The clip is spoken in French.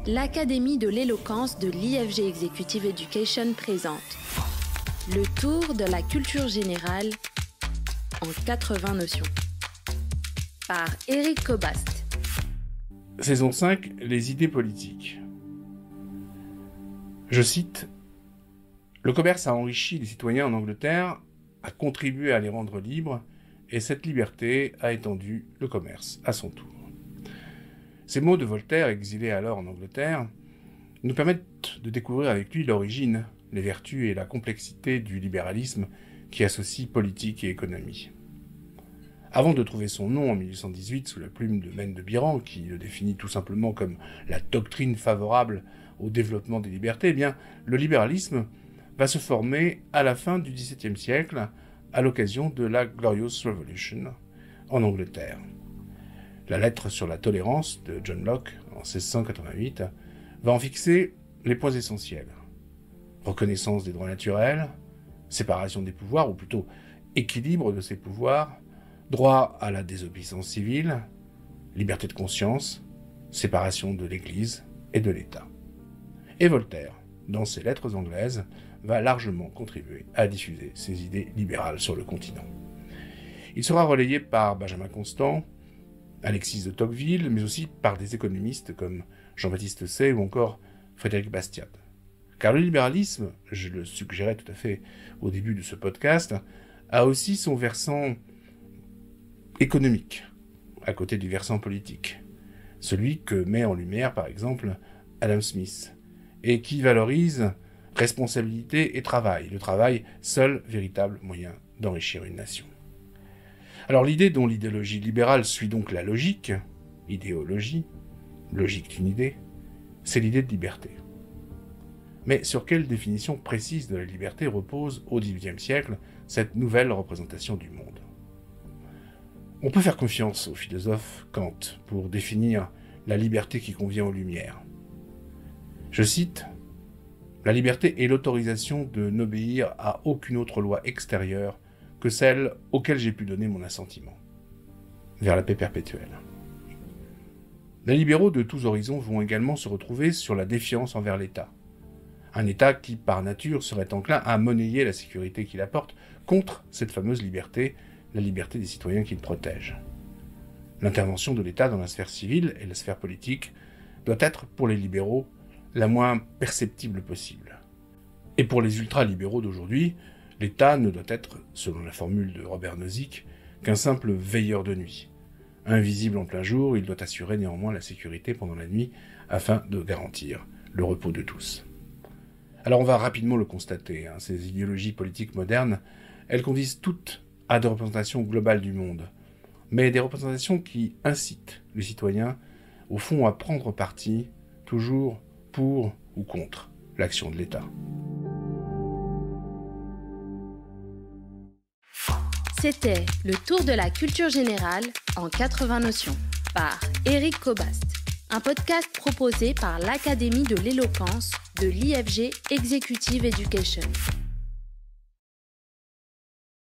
l'Académie de l'éloquence de l'IFG Executive Education présente le tour de la culture générale en 80 notions par Éric Cobast. Saison 5, les idées politiques. Je cite, « Le commerce a enrichi les citoyens en Angleterre, a contribué à les rendre libres, et cette liberté a étendu le commerce à son tour. » Ces mots de Voltaire, exilé alors en Angleterre, nous permettent de découvrir avec lui l'origine, les vertus et la complexité du libéralisme qui associe politique et économie. Avant de trouver son nom en 1818 sous la plume de Maine de Biran, qui le définit tout simplement comme la doctrine favorable au développement des libertés, eh bien, le libéralisme va se former à la fin du XVIIe siècle à l'occasion de la Glorious Revolution en Angleterre. La lettre sur la tolérance de John Locke en 1688 va en fixer les points essentiels. Reconnaissance des droits naturels, séparation des pouvoirs, ou plutôt équilibre de ces pouvoirs, droit à la désobéissance civile, liberté de conscience, séparation de l'Église et de l'État. Et Voltaire, dans ses lettres anglaises, va largement contribuer à diffuser ses idées libérales sur le continent. Il sera relayé par Benjamin Constant, Alexis de Tocqueville, mais aussi par des économistes comme Jean-Baptiste Say ou encore Frédéric Bastiat. Car le libéralisme, je le suggérais tout à fait au début de ce podcast, a aussi son versant économique, à côté du versant politique. Celui que met en lumière, par exemple, Adam Smith, et qui valorise responsabilité et travail, le travail, seul véritable moyen d'enrichir une nation. Alors l'idée dont l'idéologie libérale suit donc la logique, idéologie, logique d'une idée, c'est l'idée de liberté. Mais sur quelle définition précise de la liberté repose au XVIIIe siècle cette nouvelle représentation du monde ? On peut faire confiance au philosophe Kant pour définir la liberté qui convient aux Lumières. Je cite, « La liberté est l'autorisation de n'obéir à aucune autre loi extérieure que celle auquel j'ai pu donner mon assentiment. » Vers la paix perpétuelle. Les libéraux de tous horizons vont également se retrouver sur la défiance envers l'État. Un État qui, par nature, serait enclin à monnayer la sécurité qu'il apporte contre cette fameuse liberté, la liberté des citoyens qu'il protège. L'intervention de l'État dans la sphère civile et la sphère politique doit être, pour les libéraux, la moins perceptible possible. Et pour les ultra-libéraux d'aujourd'hui, l'État ne doit être, selon la formule de Robert Nozick, qu'un simple veilleur de nuit. Invisible en plein jour, il doit assurer néanmoins la sécurité pendant la nuit afin de garantir le repos de tous. Alors on va rapidement le constater, ces idéologies politiques modernes, elles conduisent toutes à des représentations globales du monde, mais des représentations qui incitent les citoyens, au fond, à prendre parti, toujours pour ou contre l'action de l'État. C'était le tour de la culture générale en 80 notions par Éric Cobast, un podcast proposé par l'Académie de l'éloquence de l'IFG Executive Education.